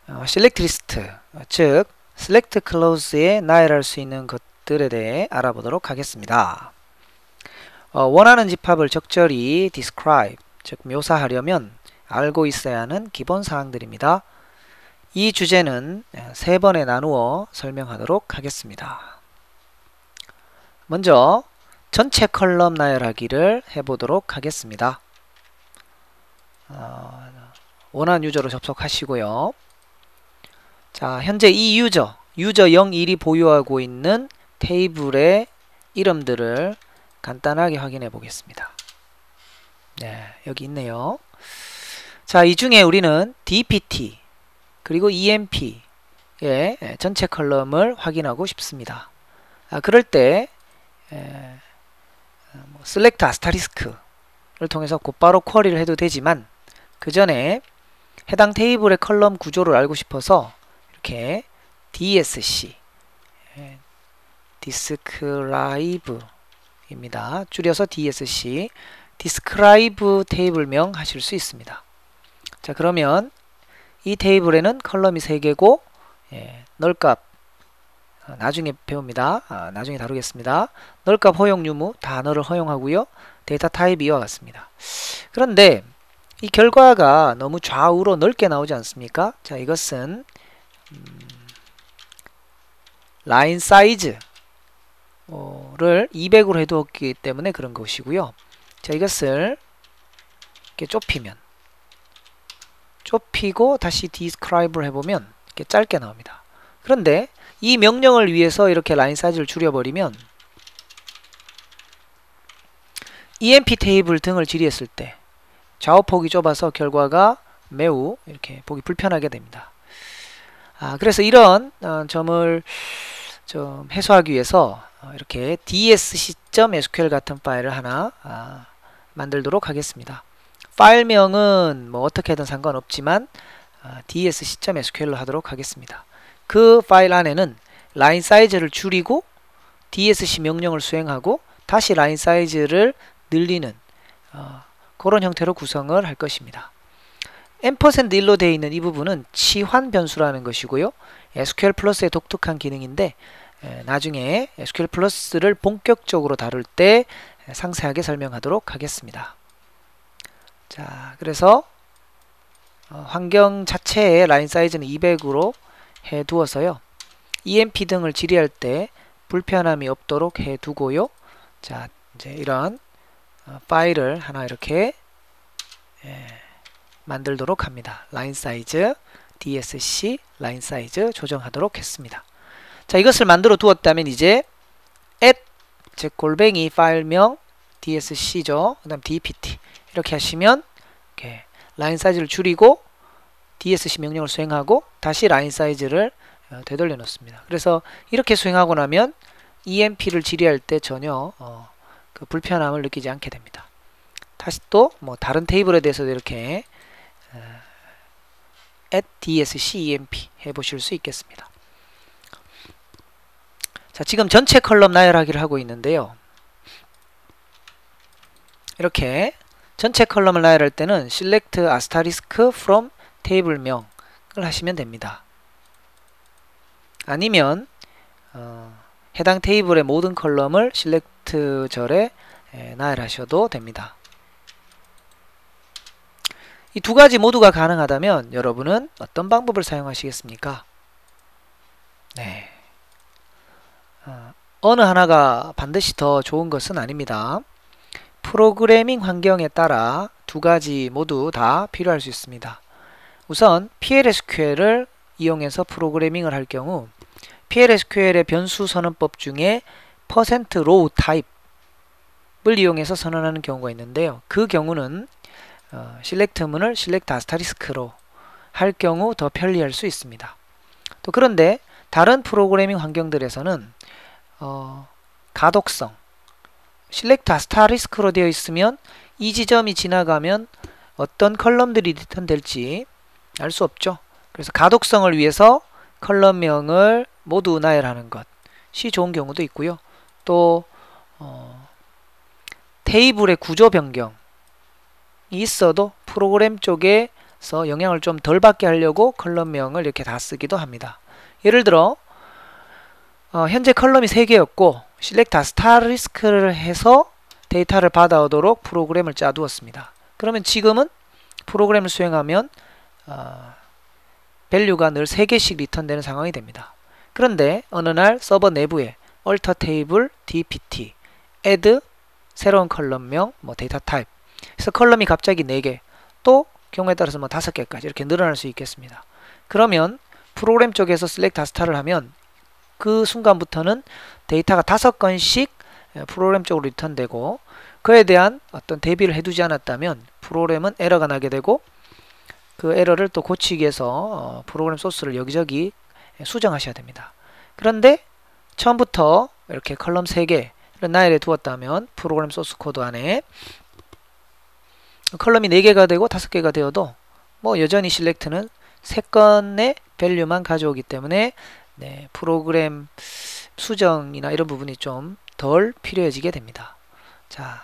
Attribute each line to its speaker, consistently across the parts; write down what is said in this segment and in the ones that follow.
Speaker 1: select list, 즉 select clause에 나열할 수 있는 것들에 대해 알아보도록 하겠습니다. 원하는 집합을 적절히 describe, 즉 묘사하려면 알고 있어야 하는 기본 사항들입니다. 이 주제는 3번에 나누어 설명하도록 하겠습니다. 먼저 전체 컬럼 나열하기를 해보도록 하겠습니다. 원하는 유저로 접속하시고요. 자, 현재 이 유저 0, 1이 보유하고 있는 테이블의 이름들을 간단하게 확인해 보겠습니다. 네, 여기 있네요. 자, 이 중에 우리는 DPT 그리고 EMP의 전체 컬럼을 확인하고 싶습니다. 그럴 때 select asterisk를 통해서 곧바로 쿼리를 해도 되지만 그 전에 해당 테이블의 컬럼 구조를 알고 싶어서 이렇게 DSC describe 입니다. 줄여서 DSC describe 테이블명 하실 수 있습니다. 자, 그러면 이 테이블에는 컬럼이 3개고 널값 나중에 배웁니다. 나중에 다루겠습니다. 널값 허용 유무 단어를 허용하고요. 데이터 타입이 이와 같습니다. 그런데 이 결과가 너무 좌우로 넓게 나오지 않습니까? 자, 이것은 라인 사이즈를 200으로 해두었기 때문에 그런 것이고요. 자, 이것을 이렇게 좁히고 다시 describe를 해보면 이렇게 짧게 나옵니다. 그런데 이 명령을 위해서 이렇게 라인 사이즈를 줄여버리면 EMP 테이블 등을 질의했을 때 좌우폭이 좁아서 결과가 매우 이렇게 보기 불편하게 됩니다. 그래서 이런 점을 좀 해소하기 위해서 이렇게 dsc.sql 같은 파일을 하나 만들도록 하겠습니다. 파일명은 뭐 어떻게든 상관없지만 dsc.sql로 하도록 하겠습니다. 그 파일 안에는 라인 사이즈를 줄이고 dsc 명령을 수행하고 다시 라인 사이즈를 늘리는 그런 형태로 구성을 할 것입니다. %1로 되어 있는 이 부분은 치환 변수라는 것이고요. SQL 플러스의 독특한 기능인데 나중에 SQL 플러스를 본격적으로 다룰 때 상세하게 설명하도록 하겠습니다. 자, 그래서 환경 자체의 라인 사이즈는 200으로 해 두어서요. EMP 등을 질의할 때 불편함이 없도록 해 두고요. 자, 이제 이런 파일을 하나 이렇게 만들도록 합니다. 라인 사이즈 dsc 라인 사이즈 조정하도록 했습니다. 자, 이것을 만들어 두었다면 이제 at 즉 골뱅이 파일명 dsc죠. 그 다음 dpt 이렇게 하시면 이렇게 라인 사이즈를 줄이고 dsc 명령을 수행하고 다시 라인 사이즈를 되돌려 놓습니다. 그래서 이렇게 수행하고 나면 EMP를 질의할 때 전혀 그 불편함을 느끼지 않게 됩니다. 다시 또 뭐 다른 테이블에 대해서도 이렇게 at dsc emp 해보실 수 있겠습니다. 자, 지금 전체 컬럼 나열하기를 하고 있는데요. 이렇게 전체 컬럼을 나열할 때는 select asterisk from 테이블명을 하시면 됩니다. 아니면 해당 테이블의 모든 컬럼을 select 절에 나열하셔도 됩니다. 이 두 가지 모두가 가능하다면 여러분은 어떤 방법을 사용하시겠습니까? 네. 어느 하나가 반드시 더 좋은 것은 아닙니다. 프로그래밍 환경에 따라 두 가지 모두 다 필요할 수 있습니다. 우선 PLSQL을 이용해서 프로그래밍을 할 경우 PLSQL의 변수 선언법 중에 %row 타입을 이용해서 선언하는 경우가 있는데요. 그 경우는 select문을 select asterisk로 할 경우 더 편리할 수 있습니다. 또 그런데 다른 프로그래밍 환경들에서는 가독성 select asterisk로 되어 있으면 이 지점이 지나가면 어떤 컬럼들이 리턴될지 알 수 없죠. 그래서 가독성을 위해서 컬럼명을 모두 나열하는 것이 좋은 경우도 있고요. 또 테이블의 구조 변경이 있어도 프로그램 쪽에 영향을 좀 덜 받게 하려고 컬럼명을 이렇게 다 쓰기도 합니다. 예를 들어 현재 컬럼이 3개였고 select asterisk를 해서 데이터를 받아오도록 프로그램을 짜두었습니다. 그러면 지금은 프로그램을 수행하면 밸류가 늘 3개씩 리턴되는 상황이 됩니다. 그런데 어느 날 서버 내부에 alter table dpt add 새로운 컬럼명 데이터 타입 그래서 컬럼이 갑자기 4개 또 경우에 따라서 5개까지 이렇게 늘어날 수 있겠습니다. 그러면 프로그램 쪽에서 select as를 하면 그 순간부터는 데이터가 5건씩 프로그램 쪽으로 리턴되고 그에 대한 어떤 대비를 해두지 않았다면 프로그램은 에러가 나게 되고 그 에러를 또 고치기 위해서 프로그램 소스를 여기저기 수정하셔야 됩니다. 그런데 처음부터 이렇게 컬럼 3개를 나열해 두었다면 프로그램 소스 코드 안에 컬럼이 4개가 되고 5개가 되어도 여전히 select는 3건의 밸류만 가져오기 때문에 프로그램 수정이나 이런 부분이 좀 덜 필요해지게 됩니다. 자,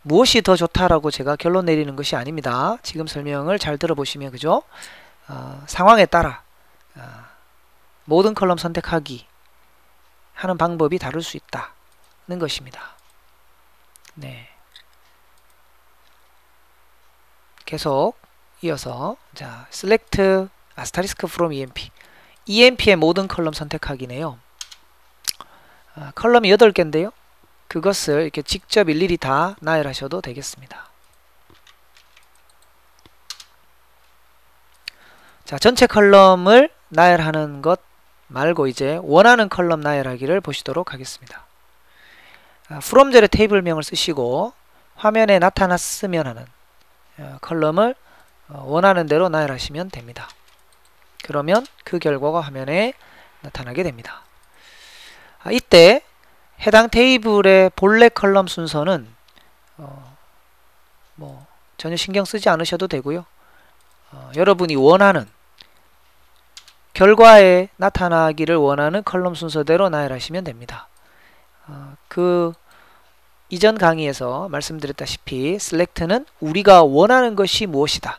Speaker 1: 무엇이 더 좋다라고 제가 결론 내리는 것이 아닙니다. 지금 설명을 잘 들어보시면 그죠? 상황에 따라 모든 컬럼 선택하기 하는 방법이 다를 수 있다는 것입니다. 네. 계속 이어서 자, select asterisk from emp emp의 모든 컬럼 선택하기네요. 컬럼이 8개인데요. 그것을 이렇게 직접 일일이 다 나열하셔도 되겠습니다. 자, 전체 컬럼을 나열하는 것 말고 이제 원하는 컬럼 나열하기를 보시도록 하겠습니다. from 절에 테이블명을 쓰시고 화면에 나타났으면 하는 컬럼을 원하는 대로 나열하시면 됩니다. 그러면 그 결과가 화면에 나타나게 됩니다. 이때 해당 테이블의 본래 컬럼 순서는 전혀 신경 쓰지 않으셔도 되고요. 여러분이 원하는 결과에 나타나기를 원하는 컬럼 순서대로 나열하시면 됩니다. 그 이전 강의에서 말씀드렸다시피 select는 우리가 원하는 것이 무엇이다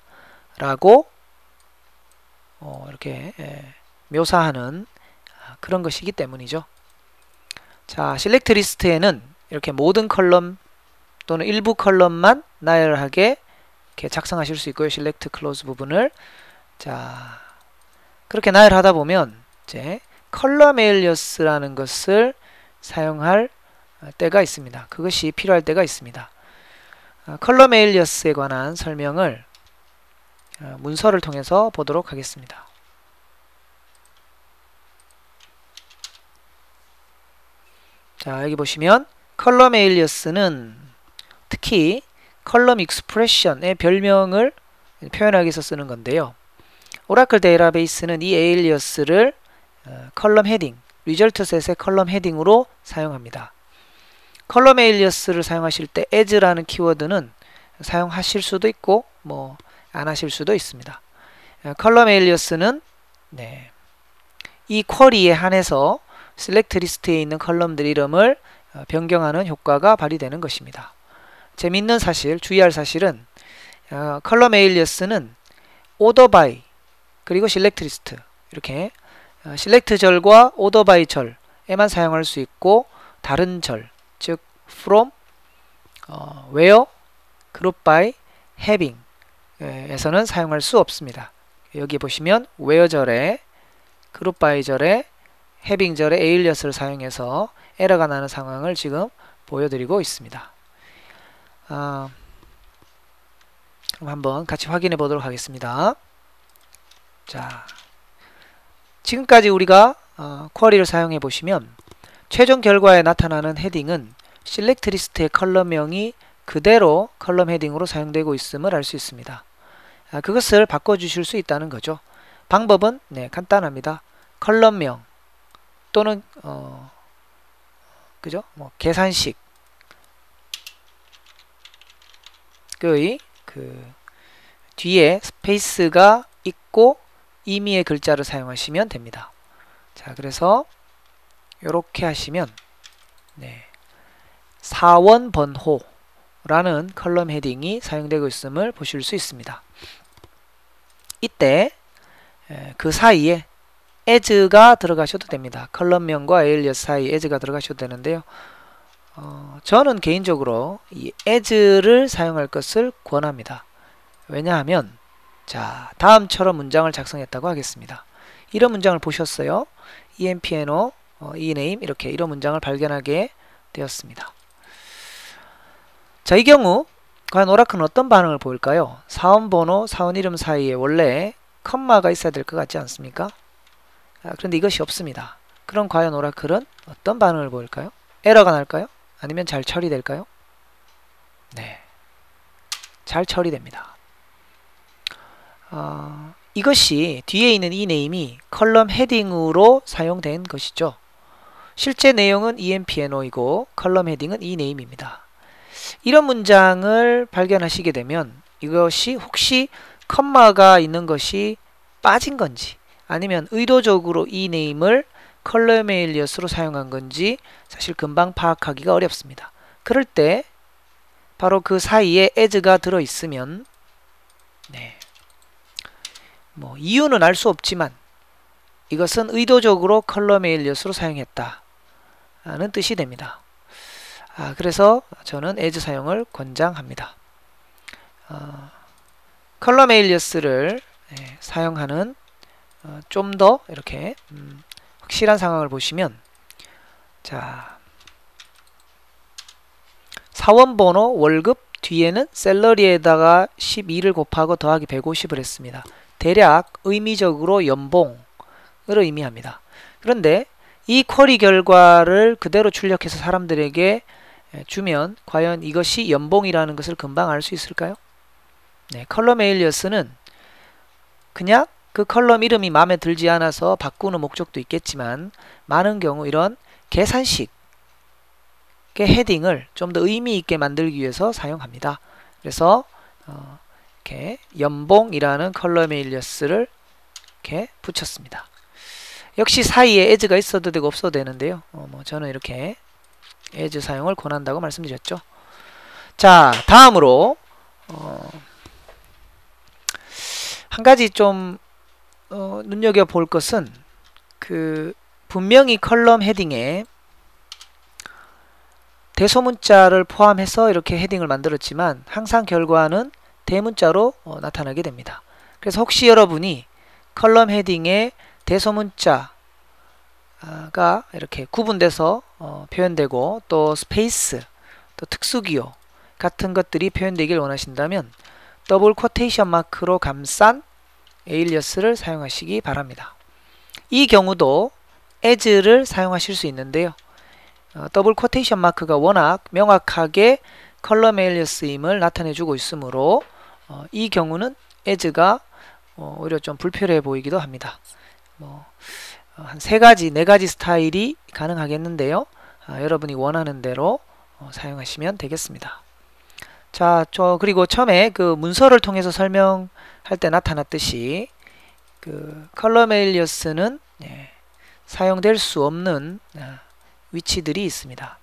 Speaker 1: 라고 이렇게 묘사하는 그런 것이기 때문이죠. 자, select 리스트에는 이렇게 모든 컬럼 또는 일부 컬럼만 나열하게 이렇게 작성하실 수 있고요. select close 부분을 자 그렇게 나열하다 보면 이제 컬럼 alias라는 것을 사용할 때가 있습니다. 그것이 필요할 때가 있습니다. 컬럼 alias에 관한 설명을 문서를 통해서 보도록 하겠습니다. 자, 여기 보시면 컬럼 alias는 특히 컬럼 익스프레션의 별명을 표현하기 위해서 쓰는 건데요. 오라클 데이터베이스는 이 alias를 컬럼 헤딩, 리절트 셋의 컬럼 헤딩으로 사용합니다. 컬럼 alias를 사용하실 때 as라는 키워드는 사용하실 수도 있고 안 하실 수도 있습니다. 컬럼 alias는 이 쿼리에 한해서 select 리스트에 있는 컬럼들 이름을 변경하는 효과가 발휘되는 것입니다. 재미있는 사실, 주의할 사실은 컬럼 alias는 order by 그리고 select 리스트 이렇게 select 절과 order by 절에만 사용할 수 있고 다른 절, 즉 from, where, group by, having 에서는 사용할 수 없습니다. 여기 보시면 where 절에 group by 절에 having 절에 alias를 사용해서 에러가 나는 상황을 지금 보여드리고 있습니다. 그럼 한번 같이 확인해 보도록 하겠습니다. 자, 지금까지 우리가 쿼리를 사용해 보시면 최종 결과에 나타나는 헤딩은 select 리스트의 컬럼명이 그대로 컬럼 헤딩으로 사용되고 있음을 알 수 있습니다. 그것을 바꿔주실 수 있다는 거죠. 방법은 간단합니다. 컬럼명 또는 그죠? 계산식 그 뒤에 스페이스가 있고 임의의 글자를 사용하시면 됩니다. 자, 그래서 이렇게 하시면 사원 번호라는 컬럼 헤딩이 사용되고 있음을 보실 수 있습니다. 이때 그 사이에 as가 들어가셔도 됩니다. 컬럼명과 alias 사이 as가 들어가셔도 되는데요. 저는 개인적으로 이 as를 사용할 것을 권합니다. 왜냐하면 자, 다음처럼 문장을 작성했다고 하겠습니다. 이런 문장을 보셨어요. empno, ename 이렇게 이런 문장을 발견하게 되었습니다. 자, 이 경우 과연 오라클은 어떤 반응을 보일까요? 사원번호, 사원 이름 사이에 원래 컴마가 있어야 될 것 같지 않습니까? 그런데 이것이 없습니다. 그럼 과연 오라클은 어떤 반응을 보일까요? 에러가 날까요? 아니면 잘 처리될까요? 네, 잘 처리됩니다. 이것이 뒤에 있는 이 네임이 컬럼 헤딩으로 사용된 것이죠. 실제 내용은 empno이고 컬럼 헤딩은 이 네임입니다. 이런 문장을 발견하시게 되면 이것이 혹시 컴마가 있는 것이 빠진 건지 아니면 의도적으로 이 네임을 컬럼 에일리어스로 사용한 건지 사실 금방 파악하기가 어렵습니다. 그럴 때 바로 그 사이에 as가 들어있으면 뭐 이유는 알 수 없지만 이것은 의도적으로 컬럼 에일리어스로 사용했다 라는 뜻이 됩니다. 그래서 저는 as 사용을 권장합니다. 컬럼 에일리어스를 사용하는 좀 더 이렇게 확실한 상황을 보시면 자, 사원번호 월급 뒤에는 셀러리에다가 12를 곱하고 더하기 150을 했습니다. 대략 의미적으로 연봉을 의미합니다. 그런데 이 쿼리 결과를 그대로 출력해서 사람들에게 주면 과연 이것이 연봉이라는 것을 금방 알 수 있을까요? 네, 컬럼 에일리어스는 그냥 그 컬럼 이름이 마음에 들지 않아서 바꾸는 목적도 있겠지만 많은 경우 이런 계산식의 헤딩을 좀 더 의미 있게 만들기 위해서 사용합니다. 그래서 이렇게 연봉이라는 컬럼 에일리어스를 이렇게 붙였습니다. 역시 사이에 as가 있어도 되고 없어도 되는데요. 저는 이렇게 as 사용을 권한다고 말씀드렸죠. 자, 다음으로 한 가지 좀 눈여겨볼 것은 분명히 컬럼 헤딩에 대소문자를 포함해서 이렇게 헤딩을 만들었지만 항상 결과는 대문자로 나타나게 됩니다. 그래서 혹시 여러분이 컬럼 헤딩에 대소문자가 이렇게 구분돼서 표현되고 또 스페이스, 또 특수기호 같은 것들이 표현되길 원하신다면 더블 쿼테이션 마크로 감싼 에일리어스를 사용하시기 바랍니다. 이 경우도 as를 사용하실 수 있는데요. 더블 쿼테이션 마크가 워낙 명확하게 컬럼 에일리어스임을 나타내주고 있으므로 이 경우는 as가 오히려 좀 불필요해 보이기도 합니다. 한 3가지, 4가지 스타일이 가능하겠는데요. 여러분이 원하는 대로 사용하시면 되겠습니다. 자, 그리고 처음에 그 문서를 통해서 설명할 때 나타났듯이 컬럼 에일리어스는 사용될 수 없는 위치들이 있습니다.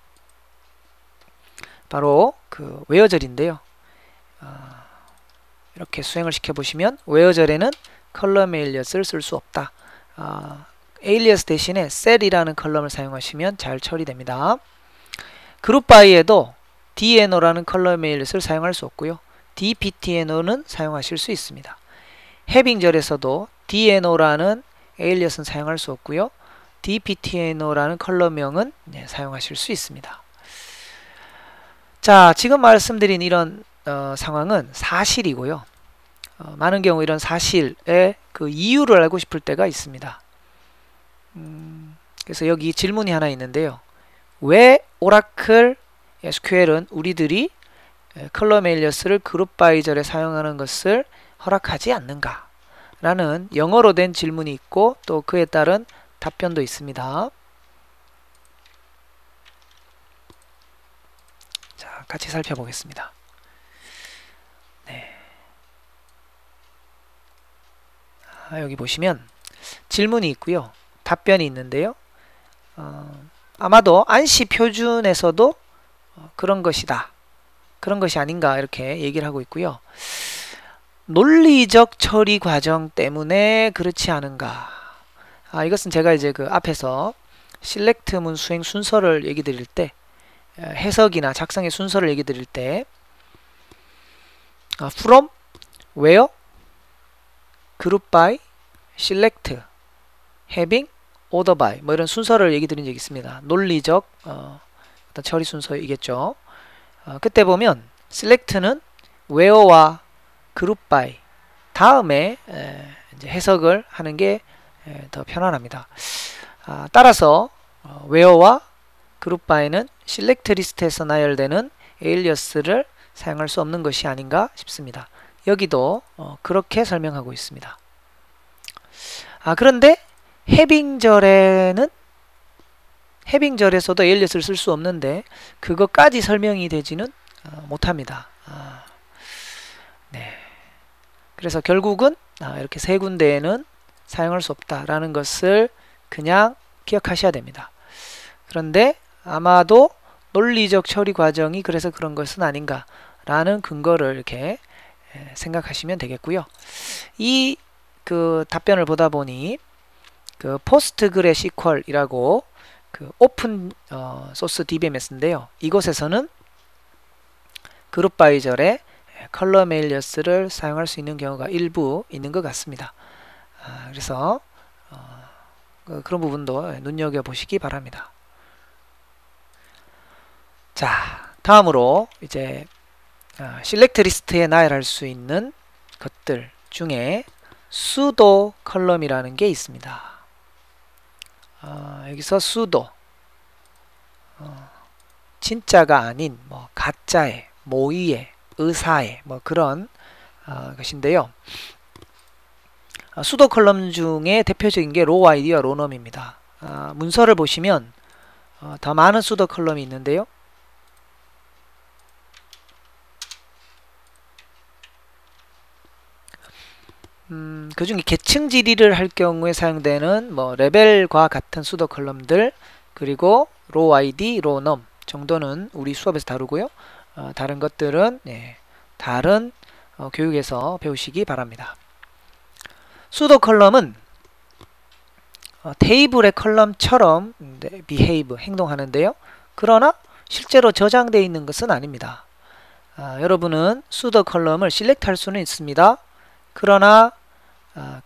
Speaker 1: 바로 웨어절인데요. 이렇게 수행을 시켜보시면 웨어절에는 컬럼 에일리어스를 쓸 수 없다. 에일리어스 대신에 셀이라는 컬럼을 사용하시면 잘 처리됩니다. 그룹바이에도 dno라는 컬럼 에일리어스를 사용할 수 없고요. dptno는 사용하실 수 있습니다. 해빙절에서도 dno라는 에일리어스는 사용할 수 없고요. dptno라는 컬럼명은 사용하실 수 있습니다. 자, 지금 말씀드린 이런 상황은 사실이고요. 많은 경우 이런 사실의 그 이유를 알고 싶을 때가 있습니다. 그래서 여기 질문이 하나 있는데요. 왜 오라클 SQL은 우리들이 컬럼 에일리어스를 그룹 바이절에 사용하는 것을 허락하지 않는가? 라는 영어로 된 질문이 있고 또 그에 따른 답변도 있습니다. 자, 같이 살펴보겠습니다. 네. 여기 보시면 질문이 있고요. 답변이 있는데요. 아마도 안시 표준에서도 그런 것이다. 그런 것이 아닌가 이렇게 얘기를 하고 있고요. 논리적 처리 과정 때문에 그렇지 않은가. 이것은 제가 이제 그 앞에서 select 문 수행 순서를 얘기 드릴 때, 해석이나 작성의 순서를 얘기 드릴 때, from, where, group by, select, having, order by, 뭐 이런 순서를 얘기 드린 적이 있습니다. 논리적 어떤 처리 순서이겠죠. 그때 보면 select는 where와 group by 다음에 이제 해석을 하는 게 더 편안합니다. 따라서 where와 group by는 select 리스트에서 나열되는 alias를 사용할 수 없는 것이 아닌가 싶습니다. 여기도 그렇게 설명하고 있습니다. 그런데 해빙절에는 해빙절에서도 alias를 쓸 수 없는데 그것까지 설명이 되지는 못합니다. 네. 그래서 결국은 이렇게 세 군데에는 사용할 수 없다라는 것을 그냥 기억하셔야 됩니다. 그런데 아마도 논리적 처리 과정이 그래서 그런 것은 아닌가라는 근거를 이렇게 생각하시면 되겠고요. 이 그 답변을 보다 보니 그 포스트그레시퀄이라고 그 오픈 소스 DBMS인데요. 이곳에서는 그룹 바이 절에 컬럼 에일리어스를 사용할 수 있는 경우가 일부 있는 것 같습니다. 그래서 그런 부분도 눈여겨보시기 바랍니다. 자, 다음으로 이제 select 리스트에 나열할 수 있는 것들 중에 sudo 컬럼이라는 게 있습니다. 여기서 sudo 진짜가 아닌 뭐 가짜의, 모의의, 의사의 뭐 그런 것인데요. sudo 컬럼 중에 대표적인 게 row id와 row num입니다. 문서를 보시면 더 많은 sudo 컬럼이 있는데요. 그 중에 계층 질의를 할 경우에 사용되는 뭐 레벨과 같은 sudo 컬럼들, 그리고 row id, row num 정도는 우리 수업에서 다루고요. 다른 것들은 다른 교육에서 배우시기 바랍니다. sudo 컬럼은 테이블의 컬럼처럼 behave, 행동하는데요. 그러나 실제로 저장되어 있는 것은 아닙니다. 여러분은 sudo 컬럼을 select 할 수는 있습니다. 그러나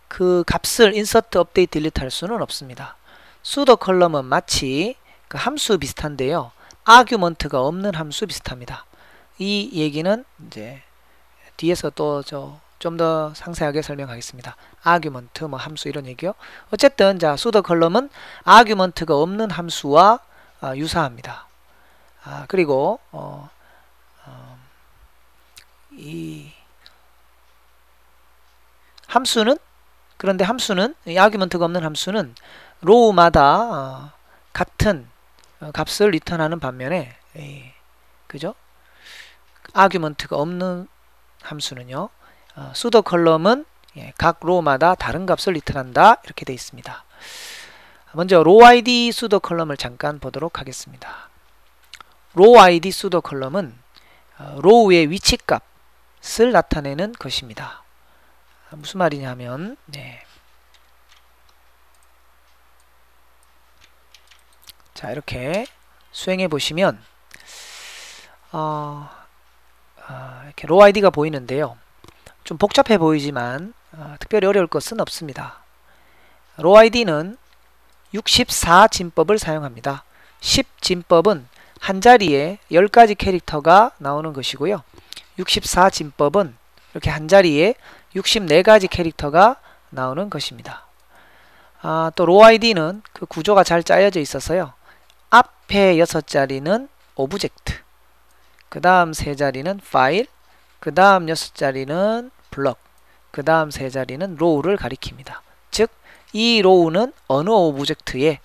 Speaker 1: 그 값을 insert, update, delete 할 수는 없습니다. sudo 컬럼은 마치 그 함수 비슷한데요. argument가 없는 함수 비슷합니다. 이 얘기는 이제 뒤에서 또 좀 더 상세하게 설명하겠습니다. argument, 뭐 함수 이런 얘기요. 어쨌든 자, sudo 컬럼은 argument가 없는 함수와 유사합니다. 그리고 이 함수는, 그런데 함수는, 이 아규먼트가 없는 함수는 row마다 같은 값을 리턴하는 반면에 그죠? 아규먼트가 없는 함수는요, sudo 컬럼은 각 row마다 다른 값을 리턴한다 이렇게 되어 있습니다. 먼저 row id sudo 컬럼을 잠깐 보도록 하겠습니다. row id sudo 컬럼은 row의 위치값을 나타내는 것입니다. 무슨 말이냐면 자, 이렇게 수행해 보시면 이렇게 row id가 보이는데요. 좀 복잡해 보이지만 특별히 어려울 것은 없습니다. row id는 64 진법을 사용합니다. 10 진법은 한 자리에 10가지 캐릭터가 나오는 것이고요. 64 진법은 이렇게 한 자리에 64가지 캐릭터가 나오는 것입니다. 또 row id는 그 구조가 잘 짜여져 있어서요. 앞에 6자리는 오브젝트, 그 다음 3자리는 파일, 그 다음 6자리는 블럭, 그 다음 3자리는 row를 가리킵니다. 즉, 이 row는 어느 오브젝트에,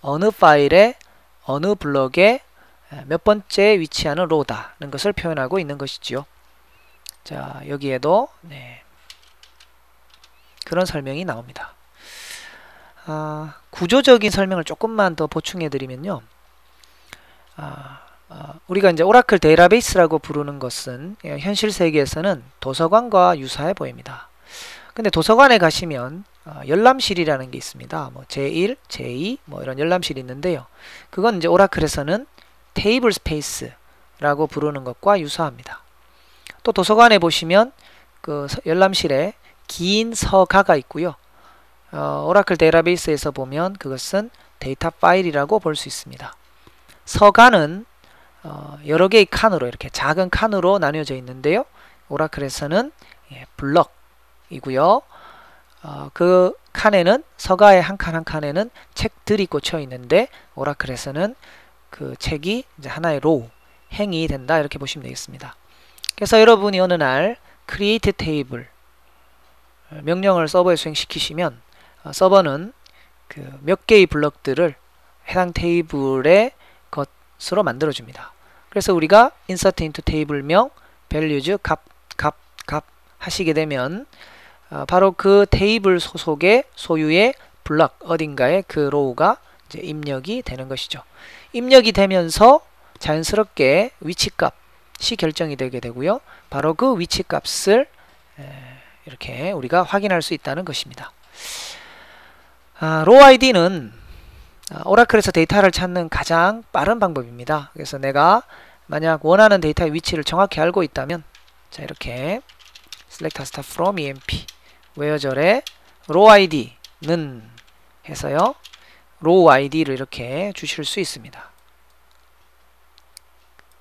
Speaker 1: 어느 파일에, 어느 블럭에 몇 번째 위치하는 row다는 것을 표현하고 있는 것이지요. 자, 여기에도 그런 설명이 나옵니다. 구조적인 설명을 조금만 더 보충해 드리면요. 우리가 이제 오라클 데이터베이스라고 부르는 것은 현실 세계에서는 도서관과 유사해 보입니다. 근데 도서관에 가시면 열람실이라는 게 있습니다. 뭐 제1, 제2 뭐 이런 열람실이 있는데요. 그건 이제 오라클에서는 테이블 스페이스라고 부르는 것과 유사합니다. 또 도서관에 보시면 그 열람실에 긴 서가가 있고요. 오라클 데이터베이스에서 보면 그것은 데이터 파일이라고 볼 수 있습니다. 서가는 여러 개의 칸으로 이렇게 작은 칸으로 나뉘어져 있는데요. 오라클에서는 블럭이고요. 그 칸에는 서가의 한 칸 한 칸에는 책들이 꽂혀 있는데 오라클에서는 그 책이 이제 하나의 로우, 행이 된다 이렇게 보시면 되겠습니다. 그래서 여러분이 어느 날 create table 명령을 서버에 수행시키시면 서버는 그 몇 개의 블럭들을 해당 테이블의 것으로 만들어 줍니다. 그래서 우리가 insert into table명 values 값 하시게 되면 바로 그 테이블 소속의 소유의 블럭 어딘가에 그 로우가 이제 입력이 되는 것이죠. 입력이 되면서 자연스럽게 위치값이 결정이 되게 되고요. 바로 그 위치값을 이렇게 우리가 확인할 수 있다는 것입니다. 로우 아이디는 오라클에서 데이터를 찾는 가장 빠른 방법입니다. 그래서 내가 만약 원하는 데이터의 위치를 정확히 알고 있다면 자 이렇게 select star from emp where절에 row id는 해서요 row id를 이렇게 주실 수 있습니다.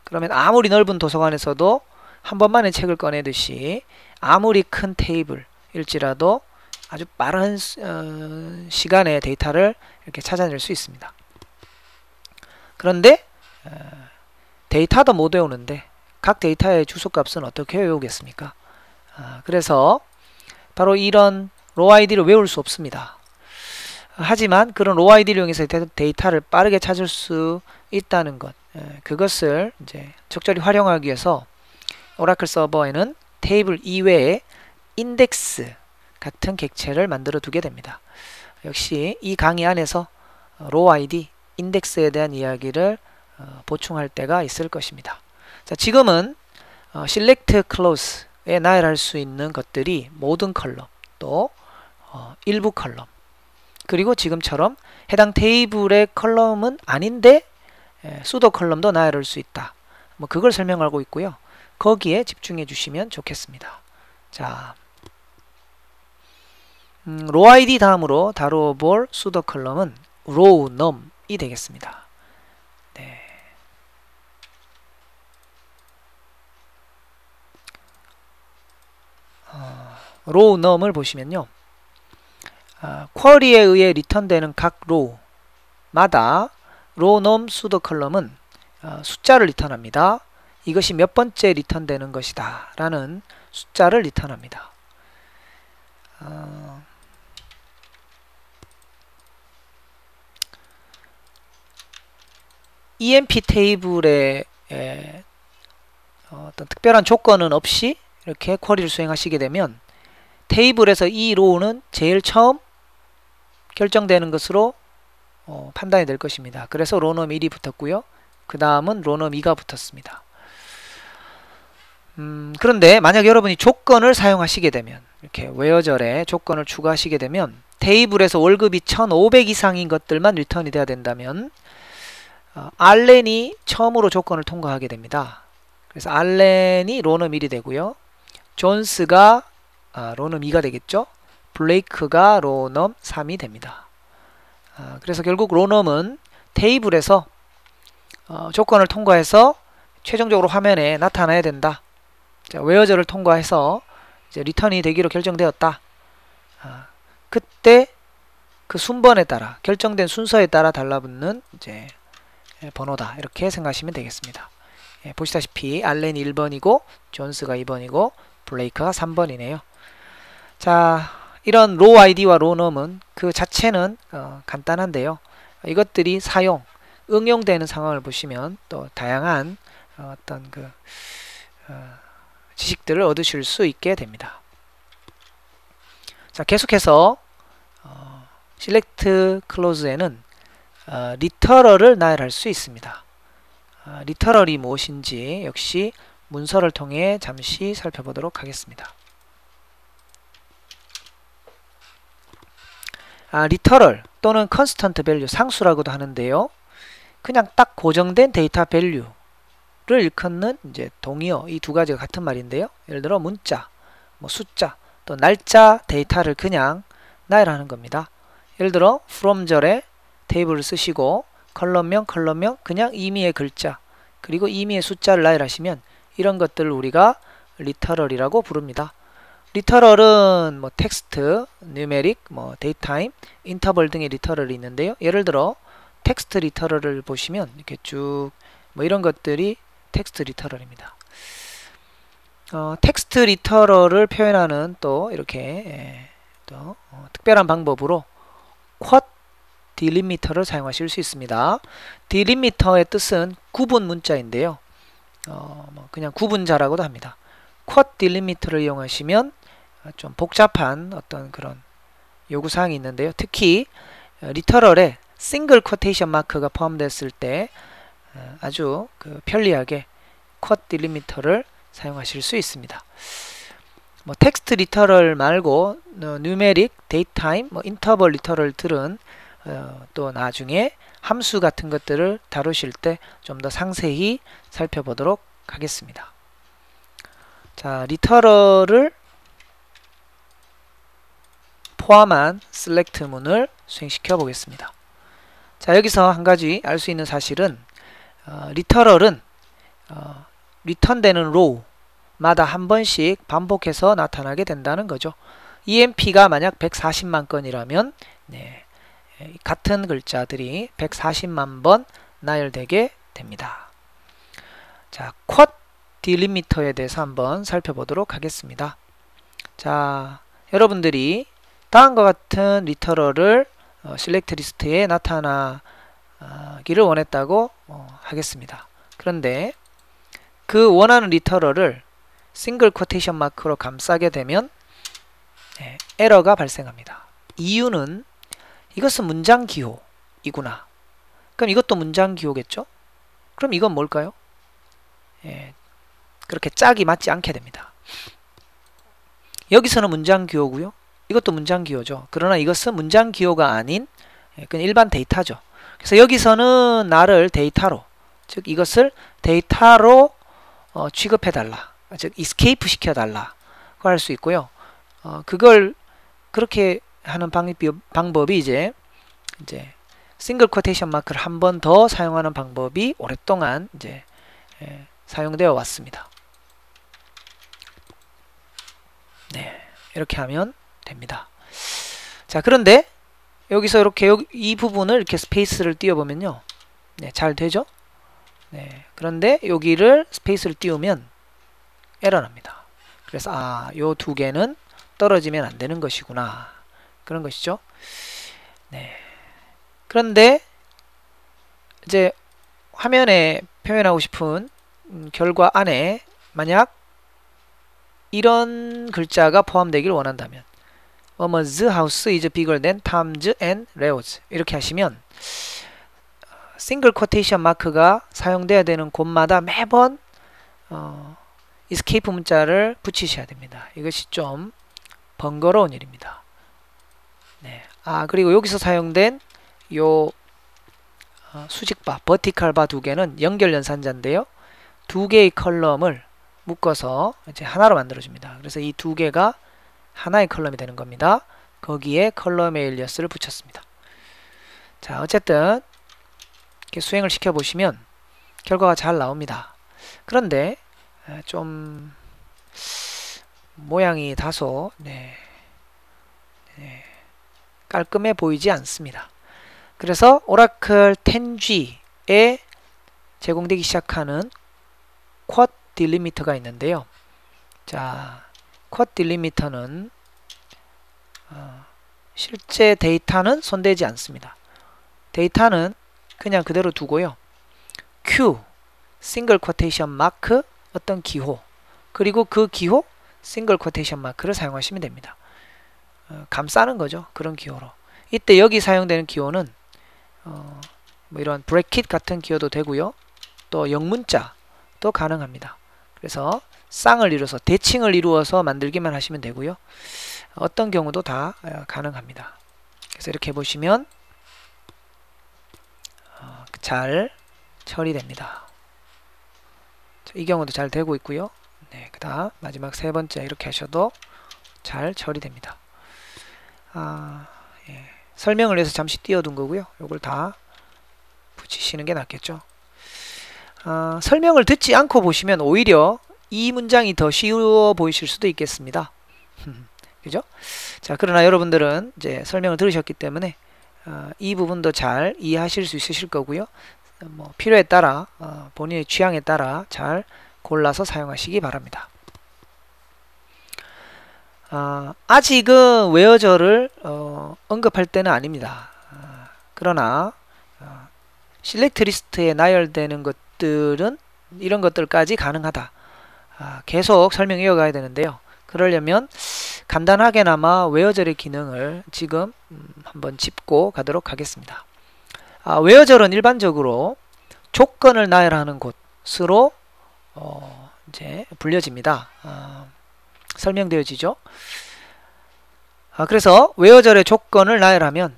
Speaker 1: 그러면 아무리 넓은 도서관에서도 한 번만에 책을 꺼내듯이 아무리 큰 테이블일지라도 아주 빠른 시간에 데이터를 이렇게 찾아낼 수 있습니다. 그런데 데이터도 못 외우는데 각 데이터의 주소값은 어떻게 외우겠습니까? 그래서 바로 이런 row id를 외울 수 없습니다. 하지만 그런 row id를 이용해서 데이터를 빠르게 찾을 수 있다는 것, 그것을 이제 적절히 활용하기 위해서 오라클 서버에는 테이블 이외에 인덱스 같은 객체를 만들어 두게 됩니다. 역시 이 강의 안에서 row id, 인덱스에 대한 이야기를 보충할 때가 있을 것입니다. 자, 지금은 select clause에 나열할 수 있는 것들이 모든 컬럼, 또 일부 컬럼, 그리고 지금처럼 해당 테이블의 컬럼은 아닌데 수도 컬럼도 나열할 수 있다. 뭐 그걸 설명하고 있고요. 거기에 집중해 주시면 좋겠습니다. 자, row id 다음으로 다루어 볼 수도 컬럼은 row num이 되겠습니다. 네. row num을 보시면요. 쿼리에 의해 리턴되는 각 row마다 row num 수도 컬럼은 숫자를 리턴합니다. 이것이 몇 번째 리턴되는 것이다 라는 숫자를 리턴합니다. emp 테이블에 어떤 특별한 조건은 없이 이렇게 쿼리를 수행하시게 되면 테이블에서 이 로우는 제일 처음 결정되는 것으로 판단이 될 것입니다. 그래서 로넘 1이 붙었고요. 그 다음은 로넘 2가 붙었습니다. 그런데 만약 여러분이 조건을 사용하시게 되면 이렇게 where절에 조건을 추가하시게 되면 테이블에서 월급이 1500 이상인 것들만 리턴이 돼야 된다면 알렌이 처음으로 조건을 통과하게 됩니다. 그래서 알렌이 로넘 1이 되고요. 존스가 로넘 2가 되겠죠. 블레이크가 로넘 3이 됩니다. 그래서 결국 로넘은 테이블에서 조건을 통과해서 최종적으로 화면에 나타나야 된다. 자, where절을 통과해서 이제 리턴이 되기로 결정되었다. 그때 그 순번에 따라 결정된 순서에 따라 달라붙는 이제 번호다. 이렇게 생각하시면 되겠습니다. 보시다시피 알렌이 1번이고 존스가 2번이고 블레이크가 3번이네요. 자, 이런 row id와 row num은 그 자체는 간단한데요. 이것들이 응용되는 상황을 보시면 또 다양한 어떤 그 지식들을 얻으실 수 있게 됩니다. 자, 계속해서 select clause에는 리터럴을 나열할 수 있습니다. 리터럴이 무엇인지 역시 문서를 통해 잠시 살펴보도록 하겠습니다. 리터럴 또는 컨스턴트 밸류, 상수라고도 하는데요. 그냥 딱 고정된 데이터 밸류를 일컫는 이제 동의어, 이 두 가지가 같은 말인데요. 예를 들어 문자, 뭐 숫자, 또 날짜 데이터를 그냥 나열하는 겁니다. 예를 들어 from 절에 테이블을 쓰시고 컬럼명 그냥 임의의 글자 그리고 임의의 숫자를 나열하시면 이런 것들을 우리가 리터럴이라고 부릅니다. 리터럴은 뭐 텍스트, 뉴메릭, 뭐 데이타임, 인터벌 등의 리터럴이 있는데요. 예를 들어 텍스트 리터럴을 보시면 이렇게 쭉 뭐 이런 것들이 텍스트 리터럴입니다. 텍스트 리터럴을 표현하는 또 이렇게 또 특별한 방법으로 쿼트 딜리미터를 사용하실 수 있습니다. 딜리미터의 뜻은 구분 문자인데요. 뭐 그냥 구분자라고도 합니다. 쿼트 딜리미터를 이용하시면 좀 복잡한 어떤 그런 요구사항이 있는데요. 특히 리터럴에 싱글 쿼테이션 마크가 포함됐을 때 아주 편리하게 쿼트 딜리미터를 사용하실 수 있습니다. 뭐 텍스트 리터럴 말고 뉴메릭, 데이타임, 뭐 인터벌 리터럴들은 또 나중에 함수 같은 것들을 다루실 때 좀 더 상세히 살펴보도록 하겠습니다. 자, 리터럴을 포함한 셀렉트문을 수행시켜 보겠습니다. 자, 여기서 한 가지 알 수 있는 사실은 리터럴은 리턴되는 로우마다 한 번씩 반복해서 나타나게 된다는 거죠. EMP가 만약 140만 건이라면 같은 글자들이 140만 번 나열되게 됩니다. 자, 쿼트 딜리미터에 대해서 한번 살펴보도록 하겠습니다. 자, 여러분들이 다음과 같은 리터럴을 실렉트 리스트에 나타나기를 원했다고 하겠습니다. 그런데 그 원하는 리터럴을 싱글 쿼테이션 마크로 감싸게 되면 에러가 발생합니다. 이유는 이것은 문장 기호이구나. 그럼 이것도 문장 기호겠죠? 그럼 이건 뭘까요? 그렇게 짝이 맞지 않게 됩니다. 여기서는 문장 기호고요. 이것도 문장 기호죠. 그러나 이것은 문장 기호가 아닌 그냥 일반 데이터죠. 그래서 여기서는 나를 데이터로, 즉 이것을 데이터로 취급해달라, 즉 이스케이프 시켜달라고 할 수 있고요. 그걸 그렇게 하는 방법이 이제 싱글 쿼테이션 마크를 한 번 더 사용하는 방법이 오랫동안 이제 사용되어 왔습니다. 네, 이렇게 하면 됩니다. 자, 그런데 여기서 이렇게 이 부분을 이렇게 스페이스를 띄워보면요, 잘 되죠? 그런데 여기를 스페이스를 띄우면 에러납니다. 그래서 요 두 개는 떨어지면 안 되는 것이구나, 그런 것이죠. 그런데 이제 화면에 표현하고 싶은 결과 안에 만약 이런 글자가 포함되길 원한다면 the house is bigger than Tom's and Leo's 이렇게 하시면 싱글 쿼테이션 마크가 사용돼야 되는 곳마다 매번 escape 문자를 붙이셔야 됩니다. 이것이 좀 번거로운 일입니다. 그리고 여기서 사용된 요 수직바, 버티컬 바 두 개는 연결 연산자인데요. 두 개의 컬럼을 묶어서 이제 하나로 만들어줍니다. 그래서 이 두 개가 하나의 컬럼이 되는 겁니다. 거기에 컬럼 에일리어스를 붙였습니다. 자, 어쨌든 이렇게 수행을 시켜보시면 결과가 잘 나옵니다. 그런데 좀 모양이 다소 깔끔해 보이지 않습니다. 그래서 오라클 10G에 제공되기 시작하는 쿼트 딜리미터가 있는데요. 자, 쿼트 딜리미터는 실제 데이터는 손대지 않습니다. 데이터는 그냥 그대로 두고요. Q, 싱글 쿼테이션 마크, 어떤 기호, 그리고 그 기호, 싱글 쿼테이션 마크를 사용하시면 됩니다. 감싸는 거죠. 그런 기호로. 이때 여기 사용되는 기호는 뭐 이런 브래킷 같은 기호도 되고요. 또 영문자도 가능합니다. 그래서 쌍을 이루어서 대칭을 이루어서 만들기만 하시면 되고요. 어떤 경우도 다 가능합니다. 그래서 이렇게 보시면 잘 처리됩니다. 이 경우도 잘 되고 있고요. 네, 그다음 마지막 세 번째 이렇게 하셔도 잘 처리됩니다. 예. 설명을 위해서 잠시 띄워둔 거고요. 요걸 다 붙이시는 게 낫겠죠. 설명을 듣지 않고 보시면 오히려 이 문장이 더 쉬워 보이실 수도 있겠습니다. 그죠? 자, 그러나 여러분들은 이제 설명을 들으셨기 때문에 이 부분도 잘 이해하실 수 있으실 거고요. 뭐 필요에 따라 본인의 취향에 따라 잘 골라서 사용하시기 바랍니다. 아직은 웨어절을 언급할 때는 아닙니다. 그러나 실렉트 리스트에 나열되는 것들은 이런 것들까지 가능하다. 계속 설명 이어가야 되는데요. 그러려면 간단하게나마 웨어절의 기능을 지금 한번 짚고 가도록 하겠습니다. 웨어절은 일반적으로 조건을 나열하는 곳으로 이제 불려집니다. 설명되어지죠. 그래서 웨어절의 조건을 나열하면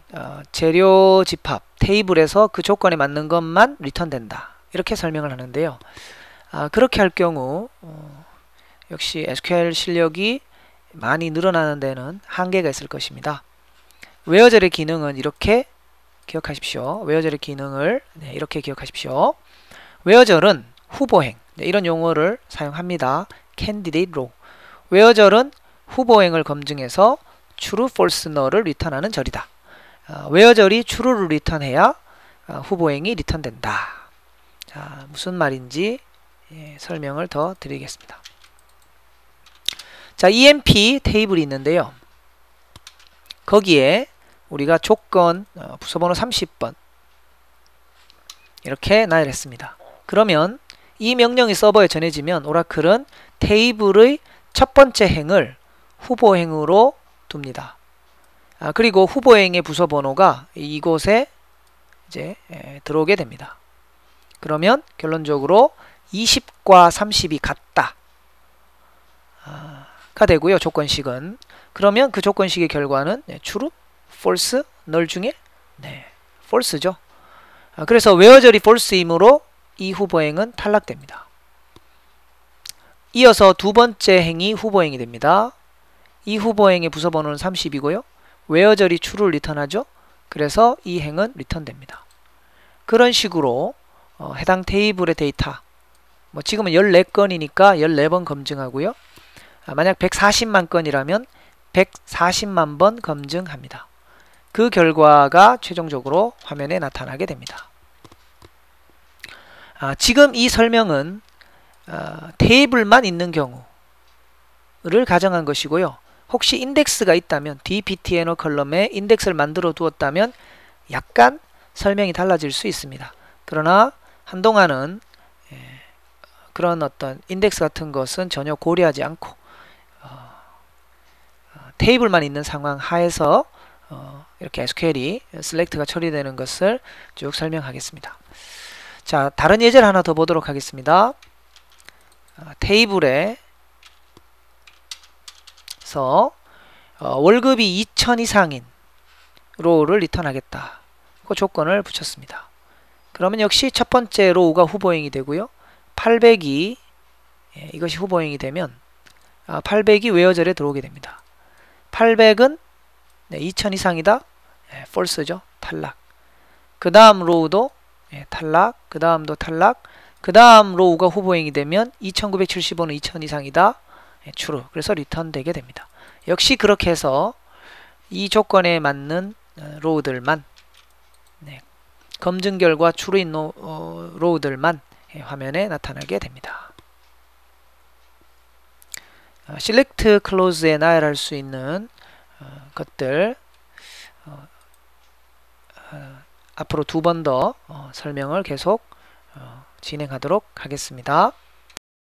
Speaker 1: 재료 집합 테이블에서 그 조건에 맞는 것만 리턴된다. 이렇게 설명을 하는데요. 그렇게 할 경우 역시 SQL 실력이 많이 늘어나는 데는 한계가 있을 것입니다. 웨어절의 기능은 이렇게 기억하십시오. 웨어절의 기능을 이렇게 기억하십시오. 웨어절은 후보행, 이런 용어를 사용합니다. candidate row. 웨어절은 후보행을 검증해서 true, false, null을 리턴하는 절이다. 웨어절이 true를 리턴해야 후보행이 리턴된다. 자, 무슨 말인지 설명을 더 드리겠습니다. 자, EMP 테이블이 있는데요. 거기에 우리가 조건 부서번호 30번 이렇게 나열했습니다. 그러면 이 명령이 서버에 전해지면 오라클은 테이블의 첫 번째 행을 후보행으로 둡니다. 그리고 후보행의 부서번호가 이곳에 이제 들어오게 됩니다. 그러면 결론적으로 20과 30이 같다 가 되고요. 조건식은. 그러면 그 조건식의 결과는 true, false, null 중에 false죠. 그래서 웨어절이 false이므로 이 후보행은 탈락됩니다. 이어서 두 번째 행이 후보행이 됩니다. 이 후보행의 부서번호는 30이고요. 웨어절이 true를 리턴하죠. 그래서 이 행은 리턴됩니다. 그런 식으로 해당 테이블의 데이터 지금은 14건이니까 14번 검증하고요. 만약 140만 건이라면 140만 번 검증합니다. 그 결과가 최종적으로 화면에 나타나게 됩니다. 지금 이 설명은 테이블만 있는 경우를 가정한 것이고요. 혹시 인덱스가 있다면 dptnO 컬럼에 인덱스를 만들어 두었다면 약간 설명이 달라질 수 있습니다. 그러나 한동안은 그런 어떤 인덱스 같은 것은 전혀 고려하지 않고 테이블만 있는 상황 하에서 이렇게 SQL이 셀렉트가 처리되는 것을 쭉 설명하겠습니다. 자, 다른 예제를 하나 더 보도록 하겠습니다. 테이블에서 월급이 2,000 이상인 로우를 리턴하겠다. 그 조건을 붙였습니다. 그러면 역시 첫 번째 로우가 후보행이 되고요. 800이 이것이 후보행이 되면 800이 웨어절에 들어오게 됩니다. 800은 2,000 이상이다. false죠. 탈락. 그 다음 로우도 탈락. 그 다음도 탈락. 그 다음 로우가 후보행이 되면 2975는 2,000 이상이다. true. 그래서 리턴 되게 됩니다. 역시 그렇게 해서 이 조건에 맞는 로우들만 검증 결과 true인 로우들만 화면에 나타나게 됩니다. select clause에 나열할 수 있는 것들 앞으로 두 번 더 설명을 계속 진행하도록 하겠습니다.